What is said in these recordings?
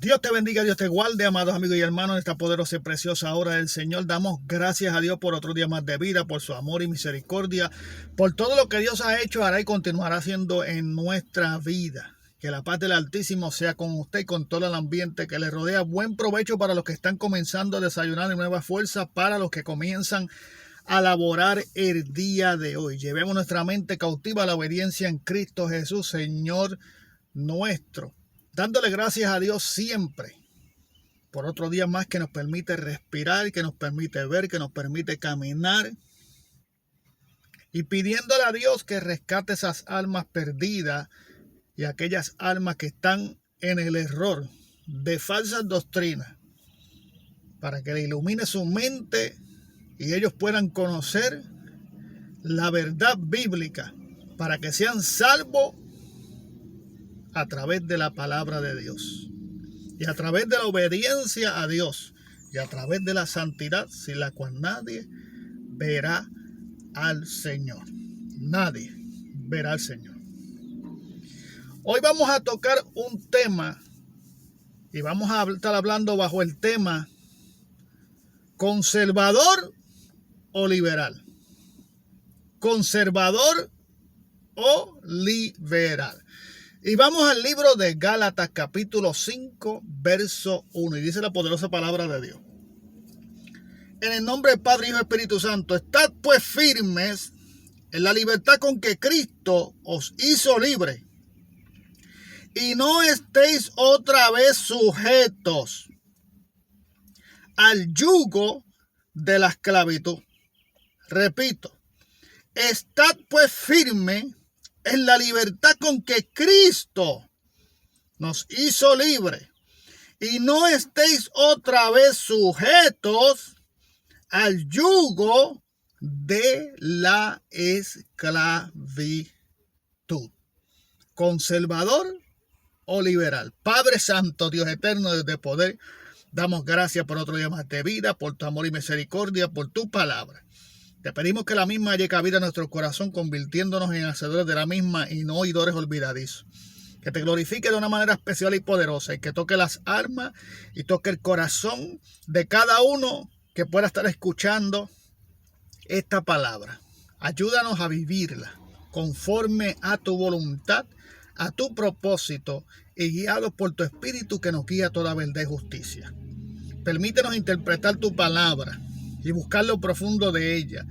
Dios te bendiga, Dios te guarde, amados amigos y hermanos, en esta poderosa y preciosa hora del Señor. Damos gracias a Dios por otro día más de vida, por su amor y misericordia, por todo lo que Dios ha hecho, hará y continuará haciendo en nuestra vida. Que la paz del Altísimo sea con usted y con todo el ambiente que le rodea. Buen provecho para los que están comenzando a desayunar y nueva fuerza para los que comienzan a laborar el día de hoy. Llevemos nuestra mente cautiva a la obediencia en Cristo Jesús, Señor nuestro. Dándole gracias a Dios siempre por otro día más que nos permite respirar, que nos permite ver, que nos permite caminar. Y pidiéndole a Dios que rescate esas almas perdidas y aquellas almas que están en el error de falsas doctrinas, para que le ilumine su mente y ellos puedan conocer la verdad bíblica, para que sean salvos a través de la palabra de Dios y a través de la obediencia a Dios y a través de la santidad, sin la cual nadie verá al Señor. Nadie verá al Señor. Hoy vamos a tocar un tema y vamos a estar hablando bajo el tema conservador o liberal. Conservador o liberal. Y vamos al libro de Gálatas capítulo 5, verso 1. Y dice la poderosa palabra de Dios. En el nombre del Padre, Hijo y Espíritu Santo, estad pues firmes en la libertad con que Cristo os hizo libre. Y no estéis otra vez sujetos al yugo de la esclavitud. Repito, estad pues firmes en la libertad con que Cristo nos hizo libre. Y no estéis otra vez sujetos al yugo de la esclavitud. Conservador o liberal. Padre Santo, Dios eterno, Dios de poder, damos gracias por otro día más de vida, por tu amor y misericordia, por tu palabra. Te pedimos que la misma haya cabida en nuestro corazón, convirtiéndonos en hacedores de la misma y no oidores olvidadizos. Que te glorifique de una manera especial y poderosa y que toque las almas y toque el corazón de cada uno que pueda estar escuchando esta palabra. Ayúdanos a vivirla conforme a tu voluntad, a tu propósito y guiados por tu Espíritu que nos guía a toda verdad y justicia. Permítenos interpretar tu palabra y buscar lo profundo de ella,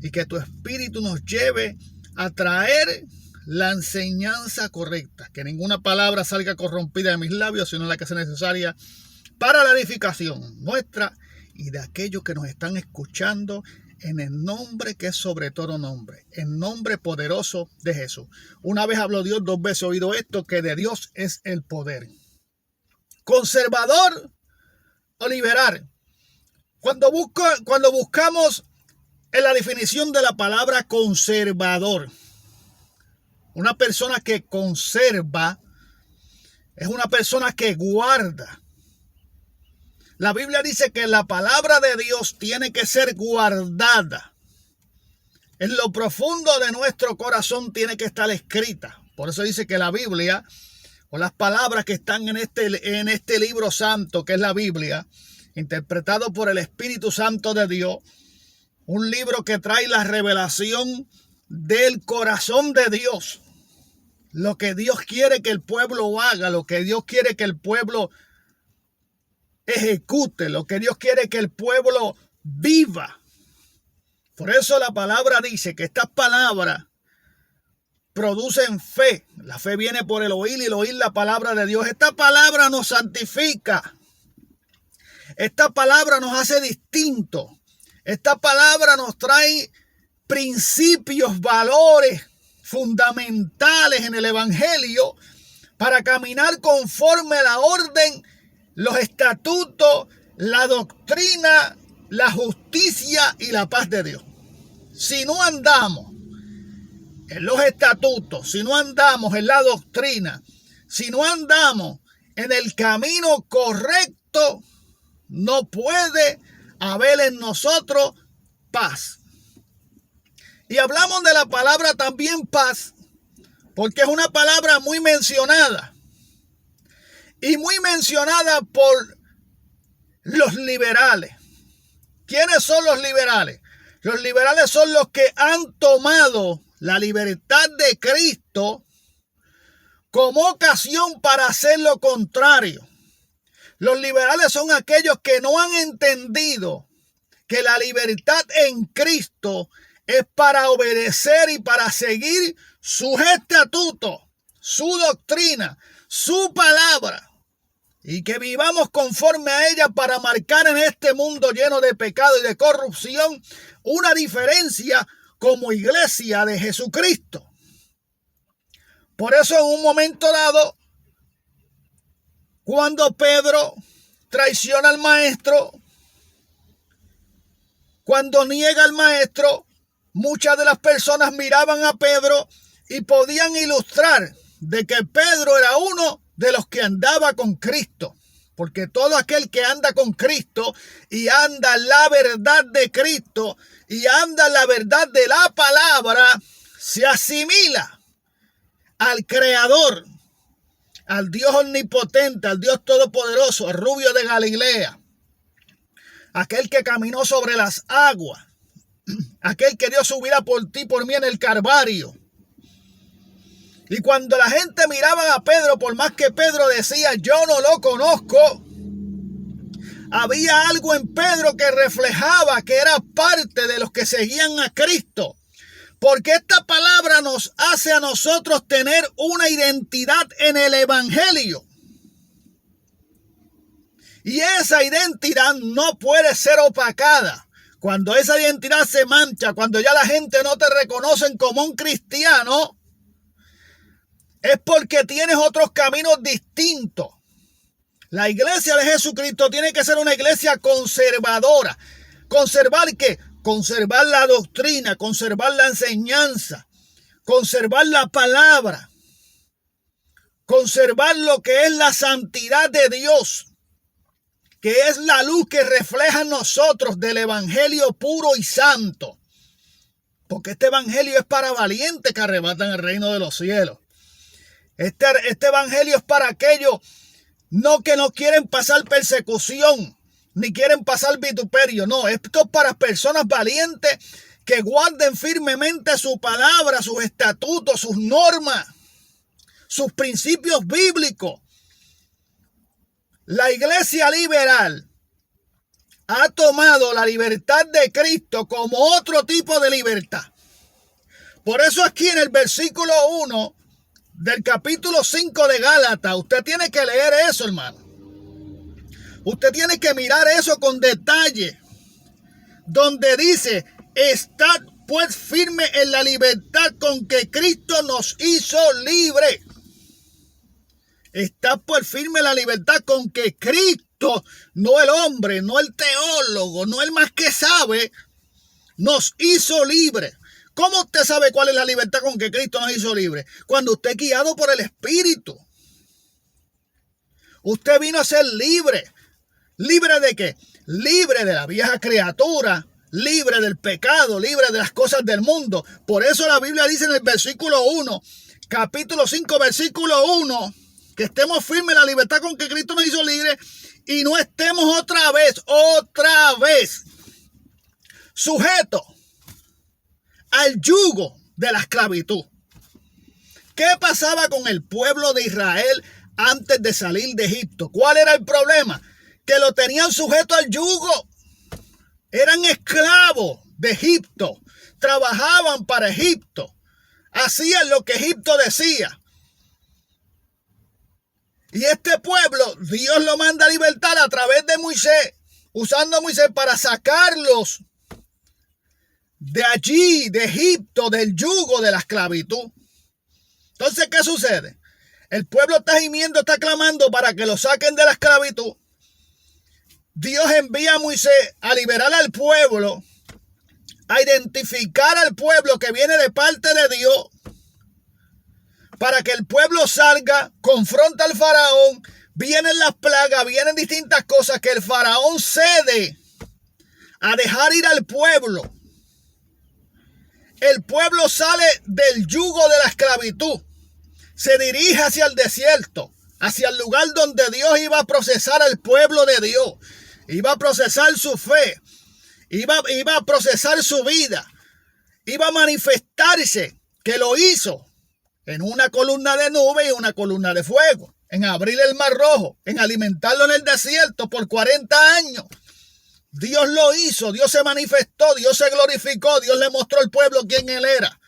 y que tu Espíritu nos lleve a traer la enseñanza correcta, que ninguna palabra salga corrompida de mis labios, sino la que sea necesaria para la edificación nuestra y de aquellos que nos están escuchando, en el nombre que es sobre todo nombre, en nombre poderoso de Jesús. Una vez habló Dios, dos veces he oído esto, que de Dios es el poder. Conservador o liberal. Cuando buscamos en la definición de la palabra conservador, una persona que conserva es una persona que guarda. La Biblia dice que la palabra de Dios tiene que ser guardada. En lo profundo de nuestro corazón tiene que estar escrita. Por eso dice que la Biblia, o las palabras que están en este libro santo, que es la Biblia, interpretado por el Espíritu Santo de Dios, un libro que trae la revelación del corazón de Dios, lo que Dios quiere que el pueblo haga, lo que Dios quiere que el pueblo ejecute, lo que Dios quiere que el pueblo viva. Por eso la palabra dice que estas palabras producen fe. La fe viene por el oír y el oír la palabra de Dios. Esta palabra nos santifica. Esta palabra nos hace distintos. Esta palabra nos trae principios, valores fundamentales en el Evangelio para caminar conforme a la orden, los estatutos, la doctrina, la justicia y la paz de Dios. Si no andamos en los estatutos, si no andamos en la doctrina, si no andamos en el camino correcto, no puede haber en nosotros paz. Y hablamos de la palabra también paz, porque es una palabra muy mencionada. y muy mencionada por los liberales. ¿Quiénes son los liberales? Los liberales son los que han tomado la libertad de Cristo como ocasión para hacer lo contrario. Los liberales son aquellos que no han entendido que la libertad en Cristo es para obedecer y para seguir sus estatutos, su doctrina, su palabra, y que vivamos conforme a ella para marcar en este mundo lleno de pecado y de corrupción una diferencia como iglesia de Jesucristo. Por eso en un momento dado, cuando Pedro traiciona al maestro, cuando niega al maestro, muchas de las personas miraban a Pedro y podían ilustrar de que Pedro era uno de los que andaba con Cristo. Porque todo aquel que anda con Cristo y anda la verdad de Cristo y anda la verdad de la palabra, se asimila al Creador, al Dios omnipotente, al Dios todopoderoso, al rubio de Galilea, aquel que caminó sobre las aguas, aquel que dio su vida por ti, por mí en el Calvario. Y cuando la gente miraba a Pedro, por más que Pedro decía, yo no lo conozco, había algo en Pedro que reflejaba que era parte de los que seguían a Cristo. Porque esta palabra nos hace a nosotros tener una identidad en el Evangelio. Y esa identidad no puede ser opacada. Cuando esa identidad se mancha, cuando ya la gente no te reconoce como un cristiano, es porque tienes otros caminos distintos. La iglesia de Jesucristo tiene que ser una iglesia conservadora. ¿Conservar qué? Conservar la doctrina, conservar la enseñanza, conservar la palabra, conservar lo que es la santidad de Dios, que es la luz que refleja en nosotros del evangelio puro y santo. Porque este evangelio es para valientes que arrebatan el reino de los cielos. Este evangelio es para aquellos que no quieren pasar persecución, ni quieren pasar vituperio. No, esto es para personas valientes que guarden firmemente su palabra, sus estatutos, sus normas, sus principios bíblicos. La iglesia liberal ha tomado la libertad de Cristo como otro tipo de libertad. Por eso aquí en el versículo 1 del capítulo 5 de Gálatas, usted tiene que leer eso, hermano. Usted tiene que mirar eso con detalle, donde dice, estad pues firme en la libertad con que Cristo nos hizo libre. Estad pues firme en la libertad con que Cristo, no el hombre, no el teólogo, no el más que sabe, nos hizo libre. ¿Cómo usted sabe cuál es la libertad con que Cristo nos hizo libre? Cuando usted es guiado por el Espíritu. Usted vino a ser libre. ¿Libre de qué? Libre de la vieja criatura, libre del pecado, libre de las cosas del mundo. Por eso la Biblia dice en el versículo 1, capítulo 5, versículo 1, que estemos firmes en la libertad con que Cristo nos hizo libre y no estemos otra vez sujetos al yugo de la esclavitud. ¿Qué pasaba con el pueblo de Israel antes de salir de Egipto? ¿Cuál era el problema? Que lo tenían sujeto al yugo. Eran esclavos de Egipto. Trabajaban para Egipto. Hacían lo que Egipto decía. Y este pueblo, Dios lo manda a libertar a través de Moisés, usando a Moisés para sacarlos de allí, de Egipto, del yugo de la esclavitud. Entonces, ¿qué sucede? El pueblo está gimiendo, está clamando para que lo saquen de la esclavitud. Dios envía a Moisés a liberar al pueblo, a identificar al pueblo que viene de parte de Dios, para que el pueblo salga, confronta al faraón, vienen las plagas, vienen distintas cosas que el faraón cede a dejar ir al pueblo. El pueblo sale del yugo de la esclavitud, se dirige hacia el desierto, hacia el lugar donde Dios iba a procesar al pueblo de Dios, iba a procesar su fe, iba a procesar su vida, iba a manifestarse, que lo hizo en una columna de nube y una columna de fuego, en abrir el mar rojo, en alimentarlo en el desierto por 40 años. Dios lo hizo, Dios se manifestó, Dios se glorificó, Dios le mostró al pueblo quién Él era.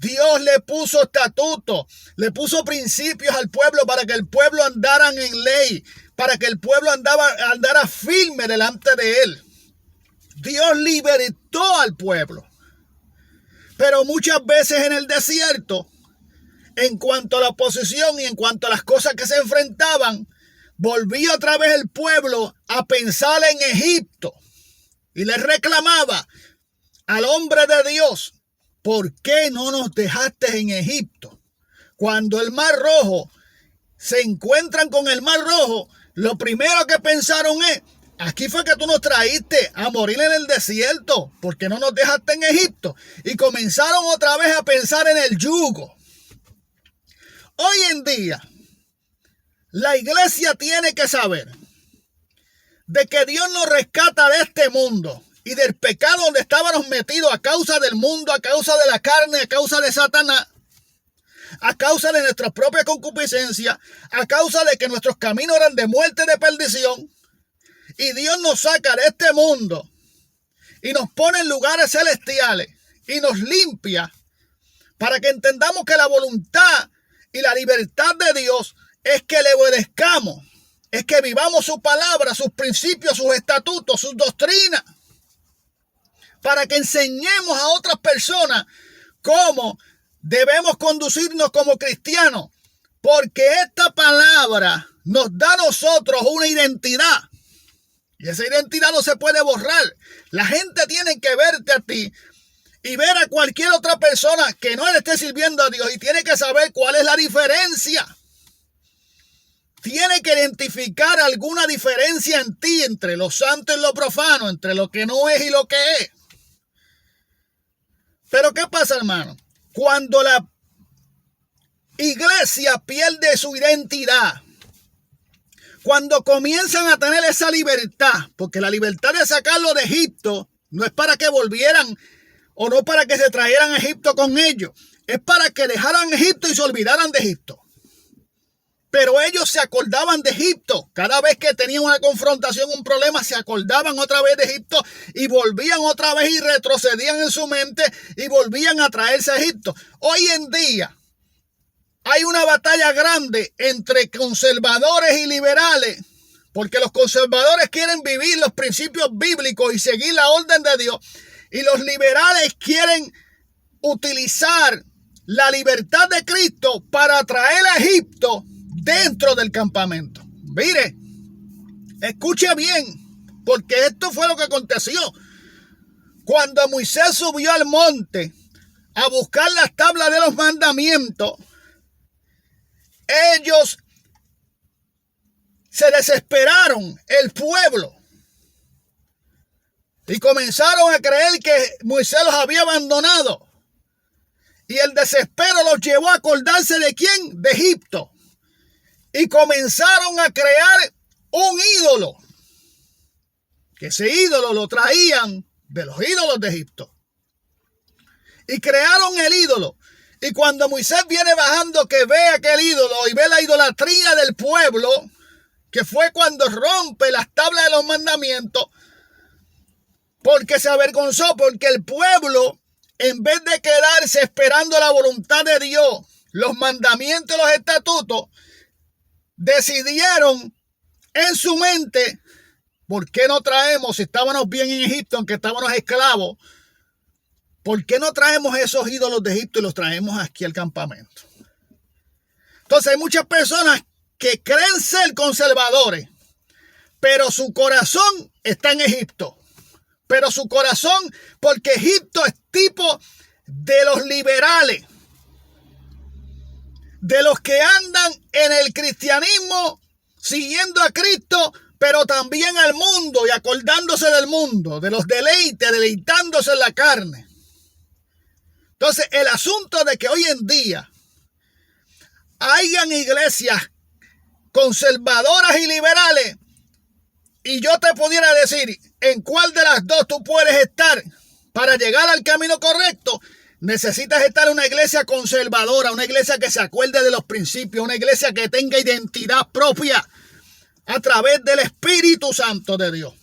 Dios le puso estatutos, le puso principios al pueblo para que el pueblo andara en ley, para que el pueblo andara firme delante de Él. Dios libertó al pueblo. Pero muchas veces en el desierto, en cuanto a la oposición y en cuanto a las cosas que se enfrentaban, volvía otra vez el pueblo a pensar en Egipto y le reclamaba al hombre de Dios: ¿por qué no nos dejaste en Egipto? Cuando el mar rojo, se encuentran con el mar rojo, lo primero que pensaron es: aquí fue que tú nos traíste a morir en el desierto, ¿por qué no nos dejaste en Egipto? Y comenzaron otra vez a pensar en el yugo. Hoy en día, la iglesia tiene que saber de que Dios nos rescata de este mundo y del pecado donde estábamos metidos a causa del mundo, a causa de la carne, a causa de Satanás, a causa de nuestra propia concupiscencia, a causa de que nuestros caminos eran de muerte y de perdición. Y Dios nos saca de este mundo y nos pone en lugares celestiales y nos limpia para que entendamos que la voluntad y la libertad de Dios es que le obedezcamos, es que vivamos su palabra, sus principios, sus estatutos, sus doctrinas, para que enseñemos a otras personas cómo debemos conducirnos como cristianos, porque esta palabra nos da a nosotros una identidad y esa identidad no se puede borrar. La gente tiene que verte a ti y ver a cualquier otra persona que no le esté sirviendo a Dios y tiene que saber cuál es la diferencia. Tiene que identificar alguna diferencia en ti entre lo santo y lo profano, entre lo que no es y lo que es. Pero ¿qué pasa, hermano? Cuando la iglesia pierde su identidad, cuando comienzan a tener esa libertad, porque la libertad de sacarlo de Egipto no es para que volvieran o no para que se trajeran a Egipto con ellos, es para que dejaran Egipto y se olvidaran de Egipto. Pero ellos se acordaban de Egipto. Cada vez que tenían una confrontación, un problema, se acordaban otra vez de Egipto y volvían otra vez y retrocedían en su mente y volvían a traerse a Egipto. Hoy en día hay una batalla grande entre conservadores y liberales, porque los conservadores quieren vivir los principios bíblicos y seguir la orden de Dios, y los liberales quieren utilizar la libertad de Cristo para traer a Egipto dentro del campamento. Mire, escuche bien, porque esto fue lo que aconteció. Cuando Moisés subió al monte a buscar las tablas de los mandamientos, ellos se desesperaron, el pueblo, y comenzaron a creer que Moisés los había abandonado. Y el desespero los llevó a acordarse ¿de quién? De Egipto. Y comenzaron a crear un ídolo. Que ese ídolo lo traían de los ídolos de Egipto. Y crearon el ídolo. Y cuando Moisés viene bajando, que ve aquel ídolo y ve la idolatría del pueblo, que fue cuando rompe las tablas de los mandamientos, porque se avergonzó, porque el pueblo, en vez de quedarse esperando la voluntad de Dios, los mandamientos y los estatutos, decidieron en su mente: ¿por qué no traemos, si estábamos bien en Egipto, aunque estábamos esclavos, por qué no traemos esos ídolos de Egipto y los traemos aquí al campamento? Entonces hay muchas personas que creen ser conservadores, pero su corazón está en Egipto. Pero su corazón, porque Egipto es tipo de los liberales, de los que andan en el cristianismo siguiendo a Cristo, pero también al mundo y acordándose del mundo, de los deleites, deleitándose en la carne. Entonces, el asunto de que hoy en día hayan iglesias conservadoras y liberales, y yo te pudiera decir en cuál de las dos tú puedes estar para llegar al camino correcto, necesitas estar en una iglesia conservadora, una iglesia que se acuerde de los principios, una iglesia que tenga identidad propia a través del Espíritu Santo de Dios.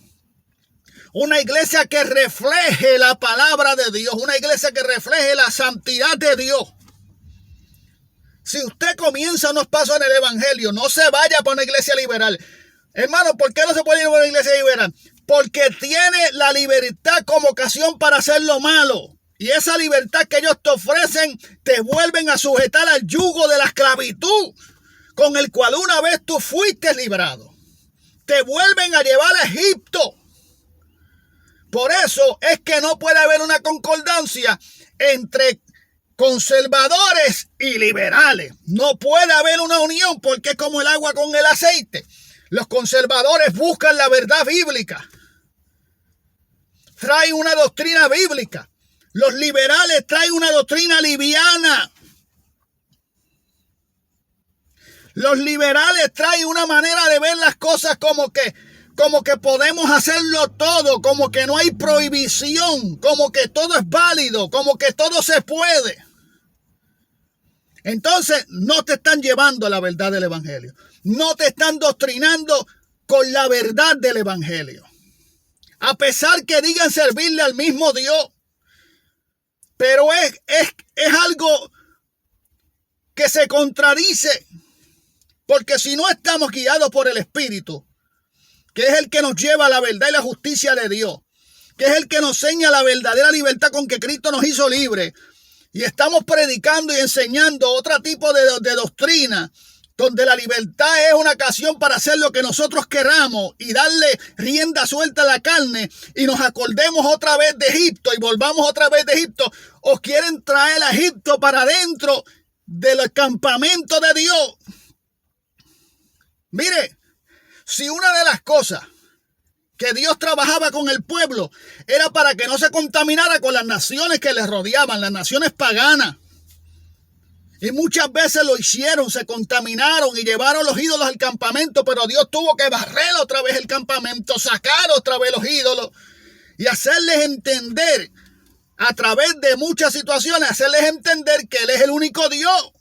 Una iglesia que refleje la palabra de Dios, una iglesia que refleje la santidad de Dios. Si usted comienza unos pasos en el evangelio, no se vaya para una iglesia liberal. Hermano, ¿por qué no se puede ir a una iglesia liberal? Porque tiene la libertad como ocasión para hacer lo malo. Y esa libertad que ellos te ofrecen te vuelven a sujetar al yugo de la esclavitud con el cual una vez tú fuiste librado. Te vuelven a llevar a Egipto. Por eso es que no puede haber una concordancia entre conservadores y liberales. No puede haber una unión porque es como el agua con el aceite. Los conservadores buscan la verdad bíblica. Traen una doctrina bíblica. Los liberales traen una doctrina liviana. Los liberales traen una manera de ver las cosas como que podemos hacerlo todo, como que no hay prohibición, como que todo es válido, como que todo se puede. Entonces no te están llevando a la verdad del evangelio. No te están doctrinando con la verdad del evangelio. A pesar que digan servirle al mismo Dios. Pero es algo que se contradice. Porque si no estamos guiados por el Espíritu, que es el que nos lleva a la verdad y la justicia de Dios, que es el que nos enseña la verdadera libertad con que Cristo nos hizo libres, y estamos predicando y enseñando otro tipo de doctrina, donde la libertad es una ocasión para hacer lo que nosotros queramos y darle rienda suelta a la carne, y nos acordemos otra vez de Egipto y volvamos otra vez de Egipto, o quieren traer a Egipto para dentro del campamento de Dios. Mire, si una de las cosas que Dios trabajaba con el pueblo era para que no se contaminara con las naciones que les rodeaban, las naciones paganas. Y muchas veces lo hicieron, se contaminaron y llevaron los ídolos al campamento, pero Dios tuvo que barrer otra vez el campamento, sacar otra vez los ídolos y hacerles entender, a través de muchas situaciones, hacerles entender que Él es el único Dios.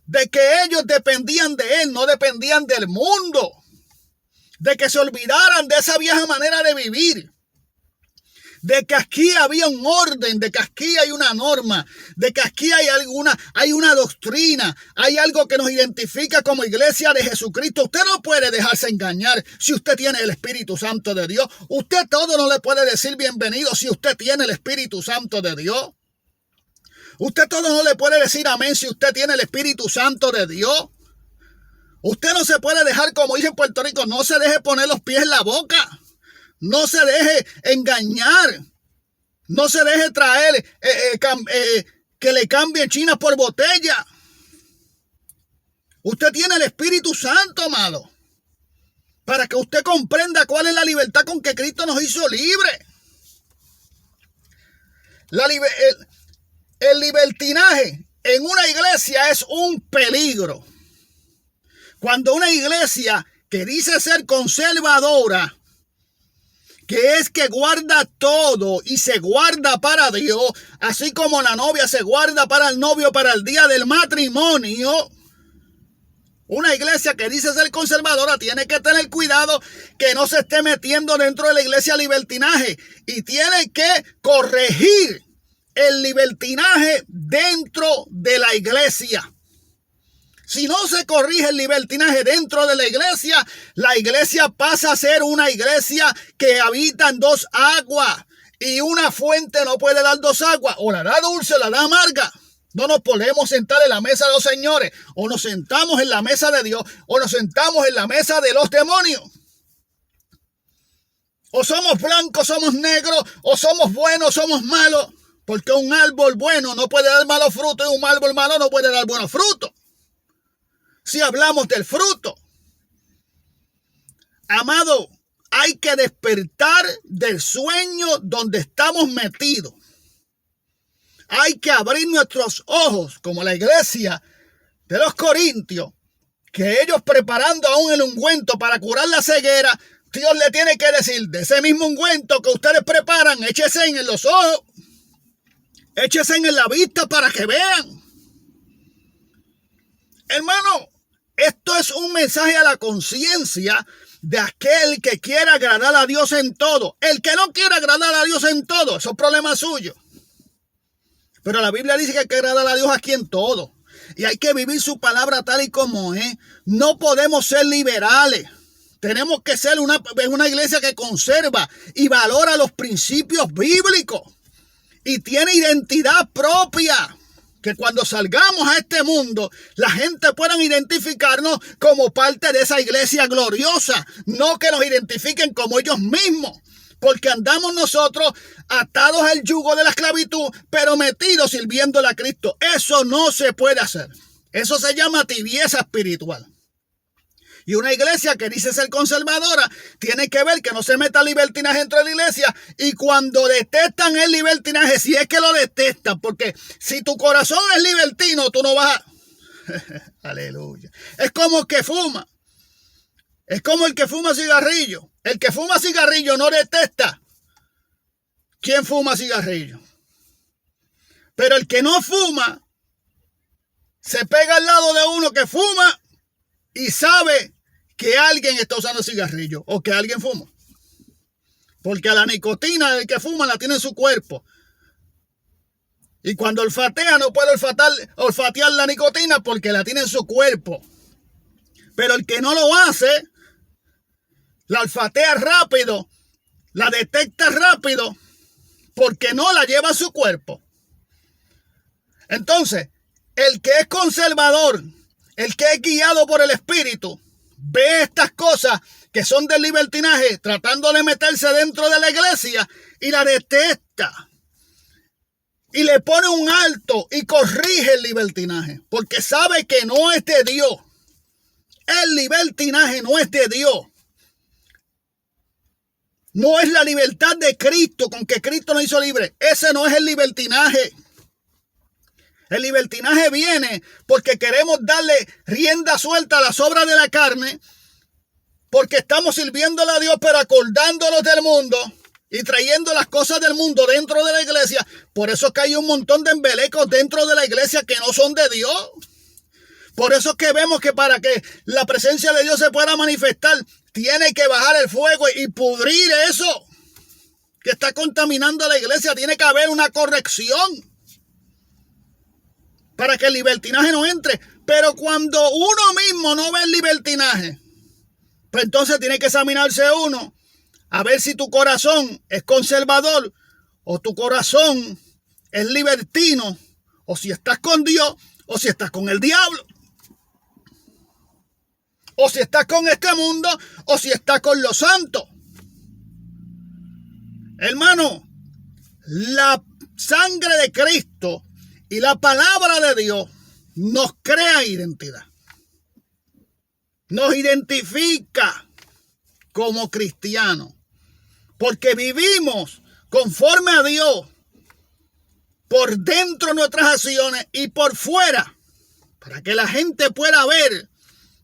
De que ellos dependían de Él, no dependían del mundo. De que se olvidaran de esa vieja manera de vivir. De que aquí había un orden, de que aquí hay una norma, de que aquí hay una doctrina, hay algo que nos identifica como iglesia de Jesucristo. Usted no puede dejarse engañar si usted tiene el Espíritu Santo de Dios. Usted todo no le puede decir bienvenido si usted tiene el Espíritu Santo de Dios. Usted todo no le puede decir amén si usted tiene el Espíritu Santo de Dios. Usted no se puede dejar, como dice en Puerto Rico, no se deje poner los pies en la boca. No se deje engañar. No se deje traer que le cambien chinas por botella. Usted tiene el Espíritu Santo, amado, para que usted comprenda cuál es la libertad con que Cristo nos hizo libres. El libertinaje en una iglesia es un peligro. Cuando una iglesia que dice ser conservadora, que es que guarda todo y se guarda para Dios, así como la novia se guarda para el novio para el día del matrimonio, una iglesia que dice ser conservadora tiene que tener cuidado que no se esté metiendo dentro de la iglesia libertinaje, y tiene que corregir el libertinaje dentro de la iglesia. Si no se corrige el libertinaje dentro de la iglesia pasa a ser una iglesia que habita en dos aguas, y una fuente no puede dar dos aguas, o la da dulce o la da amarga. No nos podemos sentar en la mesa de los señores, o nos sentamos en la mesa de Dios, o nos sentamos en la mesa de los demonios. O somos blancos, somos negros, o somos buenos, somos malos. Porque un árbol bueno no puede dar malos frutos, y un árbol malo no puede dar buenos frutos. Si hablamos del fruto, amado, hay que despertar del sueño donde estamos metidos. Hay que abrir nuestros ojos, como la iglesia de los Corintios, que ellos preparando aún el ungüento para curar la ceguera, Dios le tiene que decir, de ese mismo ungüento que ustedes preparan, échese en los ojos, échese en la vista para que vean. Hermano, esto es un mensaje a la conciencia de aquel que quiera agradar a Dios en todo. El que no quiera agradar a Dios en todo, eso es problema suyo. Pero la Biblia dice que hay que agradar a Dios aquí en todo. Y hay que vivir su palabra tal y como es. No podemos ser liberales. Tenemos que ser una iglesia que conserva y valora los principios bíblicos. Y tiene identidad propia. Que cuando salgamos a este mundo, la gente pueda identificarnos como parte de esa iglesia gloriosa. No que nos identifiquen como ellos mismos. Porque andamos nosotros atados al yugo de la esclavitud, pero metidos sirviéndole a Cristo. Eso no se puede hacer. Eso se llama tibieza espiritual. Y una iglesia que dice ser conservadora tiene que ver que no se meta libertinaje dentro de la iglesia. Y cuando detestan el libertinaje, si es que lo detestan, porque si tu corazón es libertino, tú no vas a... Aleluya. Es como el que fuma. Es como el que fuma cigarrillo. El que fuma cigarrillo no detesta quién fuma cigarrillo. Pero el que no fuma se pega al lado de uno que fuma y sabe que alguien está usando cigarrillo o que alguien fuma. Porque a la nicotina del que fuma la tiene en su cuerpo. Y cuando olfatea no puede olfatear la nicotina porque la tiene en su cuerpo. Pero el que no lo hace, la olfatea rápido, la detecta rápido porque no la lleva a su cuerpo. Entonces, el que es conservador, el que es guiado por el Espíritu, ve estas cosas que son del libertinaje tratando de meterse dentro de la iglesia y la detesta. Y le pone un alto y corrige el libertinaje porque sabe que no es de Dios. El libertinaje no es de Dios. No es la libertad de Cristo con que Cristo nos hizo libre. Ese no es el libertinaje. El libertinaje viene porque queremos darle rienda suelta a las obras de la carne, porque estamos sirviéndole a Dios, pero acordándonos del mundo y trayendo las cosas del mundo dentro de la iglesia. Por eso es que hay un montón de embelecos dentro de la iglesia que no son de Dios. Por eso es que vemos que para que la presencia de Dios se pueda manifestar, tiene que bajar el fuego y pudrir eso que está contaminando la iglesia. Tiene que haber una corrección para que el libertinaje no entre. Pero cuando uno mismo no ve el libertinaje, pues entonces tiene que examinarse uno a ver si tu corazón es conservador o tu corazón es libertino, o si estás con Dios o si estás con el diablo, o si estás con este mundo o si estás con los santos. Hermano, la sangre de Cristo y la palabra de Dios nos crea identidad. Nos identifica como cristianos. Porque vivimos conforme a Dios por dentro de nuestras acciones y por fuera. Para que la gente pueda ver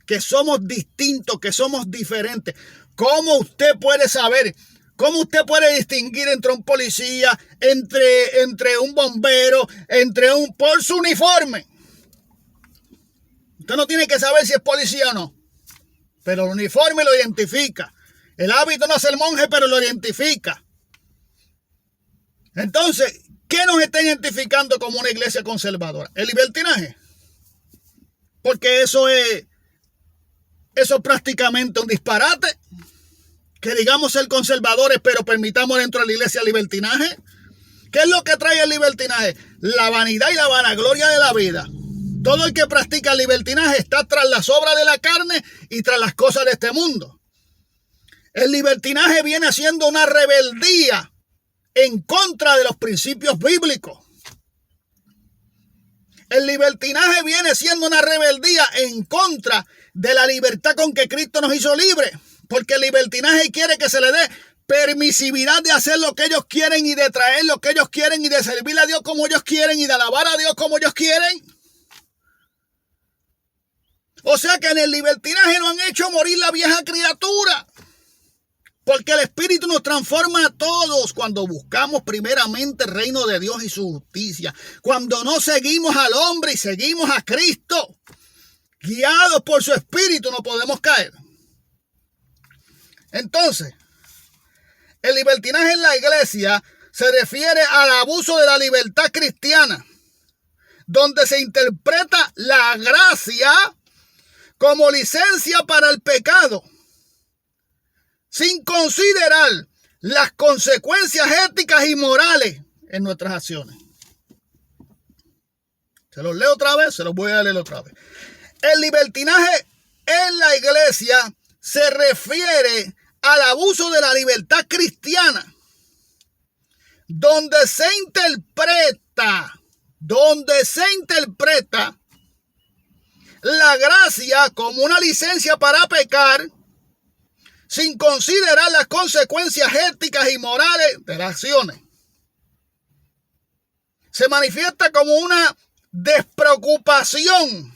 que somos distintos, que somos diferentes. ¿Cómo usted puede saber? ¿Cómo usted puede distinguir entre un policía, entre un bombero, por su uniforme? Usted no tiene que saber si es policía o no, pero el uniforme lo identifica. El hábito no es el monje, pero lo identifica. Entonces, ¿qué nos está identificando como una iglesia conservadora? El libertinaje. Porque eso es prácticamente un disparate. Que digamos ser conservadores, pero permitamos dentro de la iglesia el libertinaje. ¿Qué es lo que trae el libertinaje? La vanidad y la vanagloria de la vida. Todo el que practica el libertinaje está tras las obras de la carne y tras las cosas de este mundo. El libertinaje viene siendo una rebeldía en contra de los principios bíblicos. El libertinaje viene siendo una rebeldía en contra de la libertad con que Cristo nos hizo libres. Porque el libertinaje quiere que se le dé permisividad de hacer lo que ellos quieren y de traer lo que ellos quieren y de servir a Dios como ellos quieren y de alabar a Dios como ellos quieren. O sea que en el libertinaje no han hecho morir la vieja criatura. Porque el Espíritu nos transforma a todos cuando buscamos primeramente el reino de Dios y su justicia. Cuando no seguimos al hombre y seguimos a Cristo, guiados por su Espíritu, no podemos caer. Entonces, el libertinaje en la iglesia se refiere al abuso de la libertad cristiana, donde se interpreta la gracia como licencia para el pecado, sin considerar las consecuencias éticas y morales en nuestras acciones. Se los leo otra vez, se los voy a leer otra vez. El libertinaje en la iglesia se refiere al abuso de la libertad cristiana, donde se interpreta la gracia como una licencia para pecar, sin considerar las consecuencias éticas y morales de las acciones. Se manifiesta como una despreocupación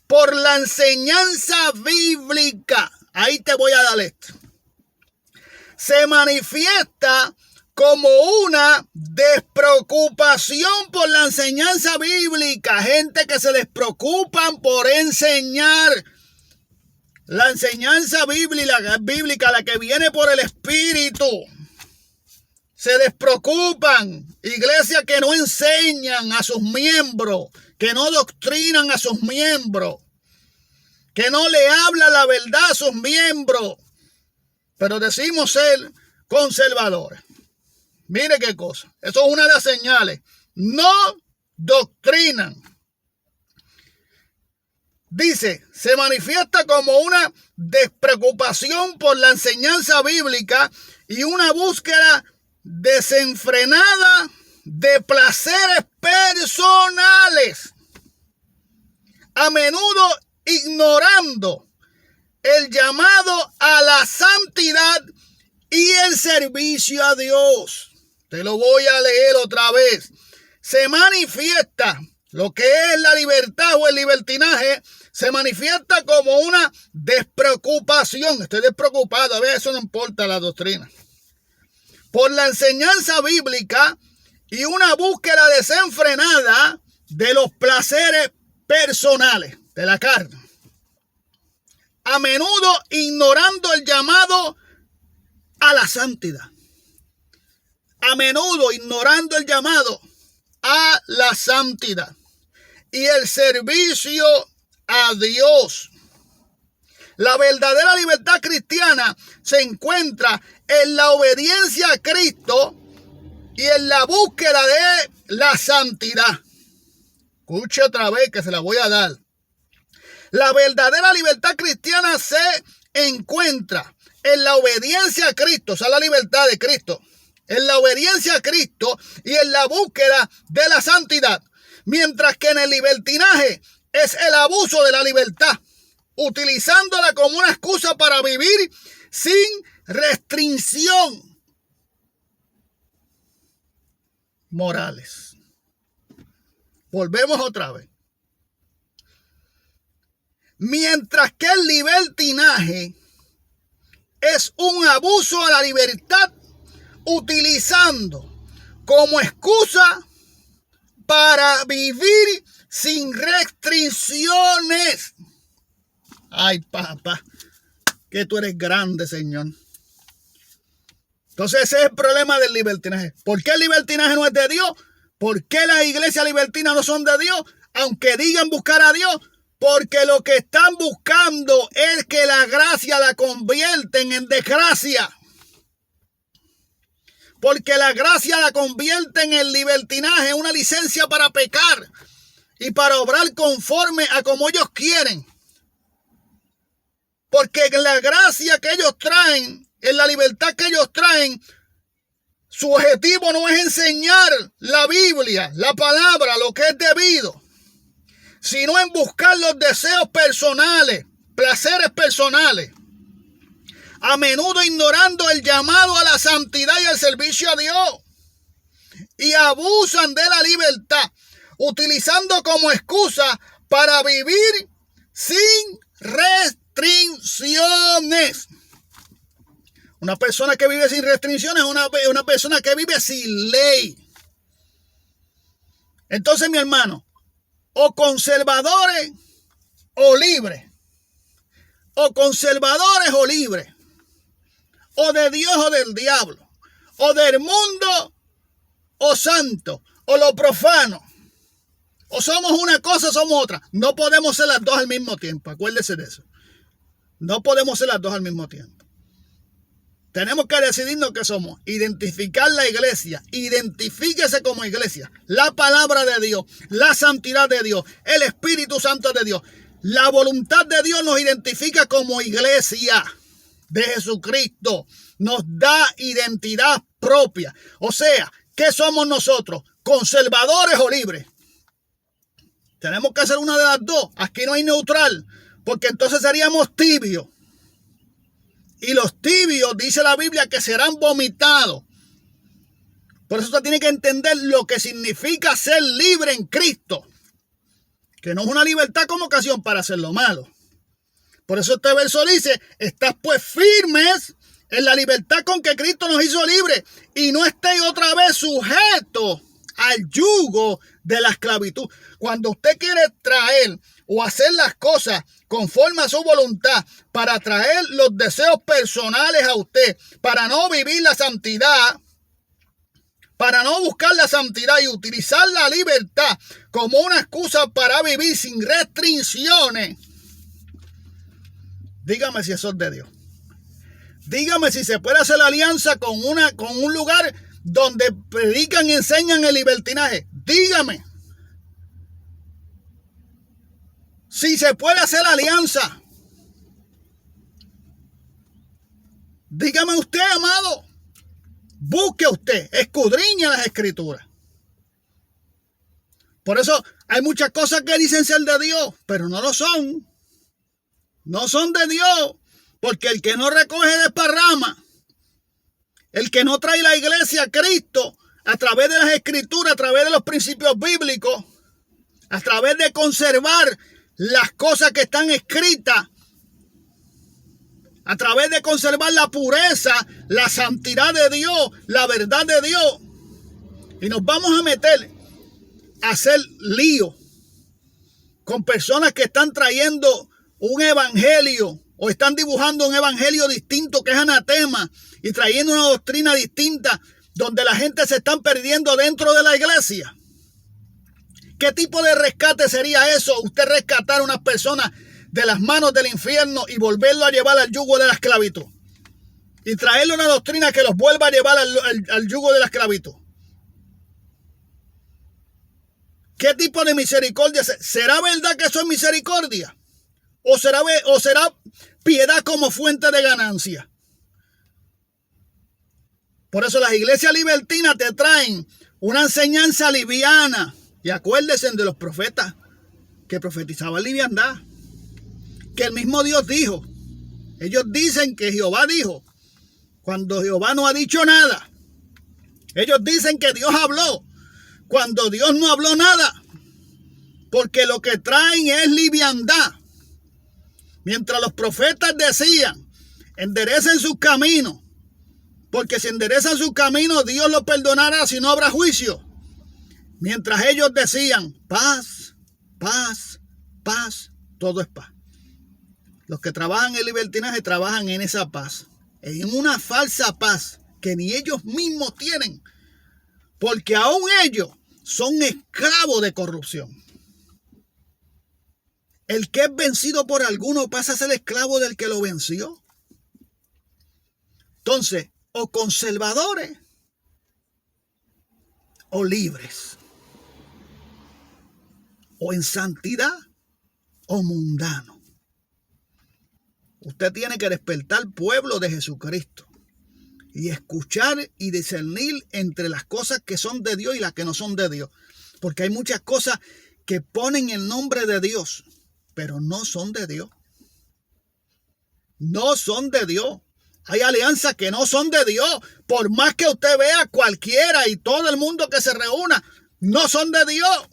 por la enseñanza bíblica. Ahí te voy a dar esto. Se manifiesta como una despreocupación por la enseñanza bíblica. Gente que se despreocupan por enseñar la enseñanza bíblica, la que viene por el Espíritu. Se despreocupan. Iglesias que no enseñan a sus miembros, que no doctrinan a sus miembros, que no le hablan la verdad a sus miembros, pero decimos ser conservadores. Mire qué cosa. Eso es una de las señales. No doctrinan. Dice, se manifiesta como una despreocupación por la enseñanza bíblica y una búsqueda desenfrenada de placeres personales, a menudo ignorando el llamado a la santidad y el servicio a Dios. Te lo voy a leer otra vez. Se manifiesta lo que es la libertad o el libertinaje. Se manifiesta como una despreocupación. Estoy despreocupado. A ver, eso no importa la doctrina. Por la enseñanza bíblica y una búsqueda desenfrenada de los placeres personales de la carne. A menudo ignorando el llamado a la santidad. A menudo ignorando el llamado a la santidad y el servicio a Dios. La verdadera libertad cristiana se encuentra en la obediencia a Cristo y en la búsqueda de la santidad. Escuche otra vez que se la voy a dar. La verdadera libertad cristiana se encuentra en la obediencia a Cristo, o sea, la libertad de Cristo, en la obediencia a Cristo y en la búsqueda de la santidad. Mientras que en el libertinaje es el abuso de la libertad, utilizándola como una excusa para vivir sin restricción morales. Volvemos otra vez. Mientras que el libertinaje es un abuso a la libertad, utilizando como excusa para vivir sin restricciones. Ay, papá, que tú eres grande, Señor. Entonces ese es el problema del libertinaje. ¿Por qué el libertinaje no es de Dios? ¿Por qué las iglesias libertinas no son de Dios? Aunque digan buscar a Dios. Porque lo que están buscando es que la gracia la convierten en desgracia. Porque la gracia la convierten en libertinaje, una licencia para pecar y para obrar conforme a como ellos quieren. Porque la gracia que ellos traen, en la libertad que ellos traen, su objetivo no es enseñar la Biblia, la palabra, lo que es debido, sino en buscar los deseos personales, placeres personales, a menudo ignorando el llamado a la santidad y al servicio a Dios, y abusan de la libertad, utilizando como excusa para vivir sin restricciones. Una persona que vive sin restricciones es una persona que vive sin ley. Entonces, mi hermano, o conservadores o libres. O conservadores o libres. O de Dios o del diablo. O del mundo o santo. O lo profano. O somos una cosa o somos otra. No podemos ser las dos al mismo tiempo. Acuérdese de eso. No podemos ser las dos al mismo tiempo. Tenemos que decidirnos qué somos. Identificar la iglesia. Identifíquese como iglesia. La palabra de Dios. La santidad de Dios. El Espíritu Santo de Dios. La voluntad de Dios nos identifica como iglesia de Jesucristo. Nos da identidad propia. O sea, ¿qué somos nosotros? ¿Conservadores o libres? Tenemos que hacer una de las dos. Aquí no hay neutral. Porque entonces seríamos tibios. Y los tibios, dice la Biblia, que serán vomitados. Por eso usted tiene que entender lo que significa ser libre en Cristo. Que no es una libertad como ocasión para hacer lo malo. Por eso este verso dice, estás pues firmes en la libertad con que Cristo nos hizo libres. Y no estéis otra vez sujetos al yugo de la esclavitud. Cuando usted quiere traer o hacer las cosas conforme a su voluntad para traer los deseos personales a usted, para no vivir la santidad, para no buscar la santidad y utilizar la libertad como una excusa para vivir sin restricciones, dígame si eso es de Dios. Dígame si se puede hacer alianza con un lugar donde predican y enseñan el libertinaje. Dígame si se puede hacer alianza. Dígame usted, amado. Busque usted, escudriña las escrituras. Por eso hay muchas cosas que dicen ser de Dios, pero no lo son. No son de Dios, porque el que no recoge desparrama. El que no trae la iglesia a Cristo a través de las escrituras, a través de los principios bíblicos, a través de conservar las cosas que están escritas, a través de conservar la pureza, la santidad de Dios, la verdad de Dios. Y nos vamos a meter a hacer lío con personas que están trayendo un evangelio o están dibujando un evangelio distinto que es anatema y trayendo una doctrina distinta donde la gente se están perdiendo dentro de la iglesia. ¿Qué tipo de rescate sería eso? Usted rescatar a unas personas de las manos del infierno y volverlo a llevar al yugo de la esclavitud. Y traerle una doctrina que los vuelva a llevar al yugo de la esclavitud. ¿Qué tipo de misericordia? ¿Será verdad que eso es misericordia? ¿O será piedad como fuente de ganancia? Por eso las iglesias libertinas te traen una enseñanza liviana. Y acuérdense de los profetas que profetizaban liviandad. Que el mismo Dios dijo. Ellos dicen que Jehová dijo. Cuando Jehová no ha dicho nada. Ellos dicen que Dios habló. Cuando Dios no habló nada. Porque lo que traen es liviandad. Mientras los profetas decían, enderecen sus caminos. Porque si enderezan sus caminos, Dios los perdonará si no habrá juicio. Mientras ellos decían, paz, paz, paz, todo es paz. Los que trabajan en libertinaje trabajan en esa paz. En una falsa paz que ni ellos mismos tienen. Porque aún ellos son esclavos de corrupción. El que es vencido por alguno pasa a ser esclavo del que lo venció. Entonces, o conservadores o libres. O en santidad o mundano. Usted tiene que despertar pueblo de Jesucristo y escuchar y discernir entre las cosas que son de Dios y las que no son de Dios. Porque hay muchas cosas que ponen el nombre de Dios, pero no son de Dios. No son de Dios. Hay alianzas que no son de Dios. Por más que usted vea cualquiera y todo el mundo que se reúna, no son de Dios.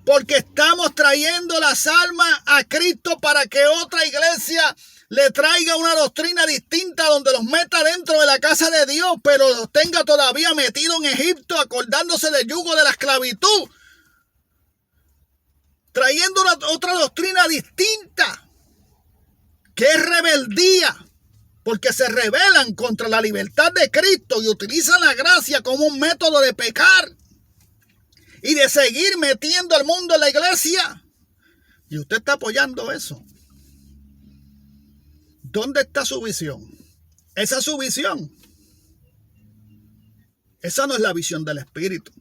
Porque estamos trayendo las almas a Cristo para que otra iglesia le traiga una doctrina distinta donde los meta dentro de la casa de Dios, pero los tenga todavía metidos en Egipto, acordándose del yugo de la esclavitud. Trayendo otra doctrina distinta, que es rebeldía, porque se rebelan contra la libertad de Cristo y utilizan la gracia como un método de pecar y de seguir metiendo al mundo en la iglesia. Y usted está apoyando eso. ¿Dónde está su visión? Esa es su visión. Esa no es la visión del Espíritu,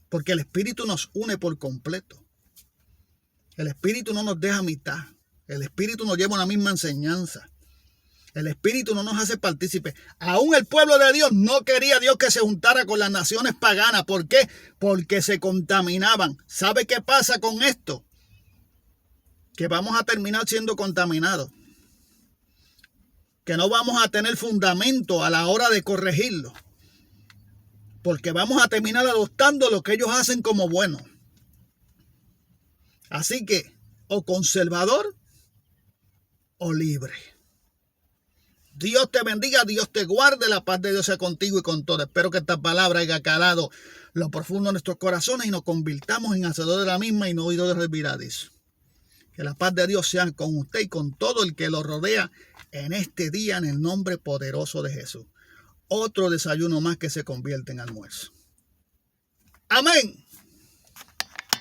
porque el Espíritu nos une por completo. El Espíritu no nos deja a mitad. El Espíritu nos lleva a una misma enseñanza. El Espíritu no nos hace partícipes. Aún el pueblo de Dios no quería Dios que se juntara con las naciones paganas. ¿Por qué? Porque se contaminaban. ¿Sabe qué pasa con esto? Que vamos a terminar siendo contaminados. Que no vamos a tener fundamento a la hora de corregirlo. Porque vamos a terminar adoptando lo que ellos hacen como bueno. Así que, o conservador o libre. Dios te bendiga, Dios te guarde, la paz de Dios sea contigo y con todo. Espero que esta palabra haya calado lo profundo de nuestros corazones y nos convirtamos en hacedores de la misma y no oidores de olvidadizo. Que la paz de Dios sea con usted y con todo el que lo rodea en este día en el nombre poderoso de Jesús. Otro desayuno más que se convierte en almuerzo. Amén.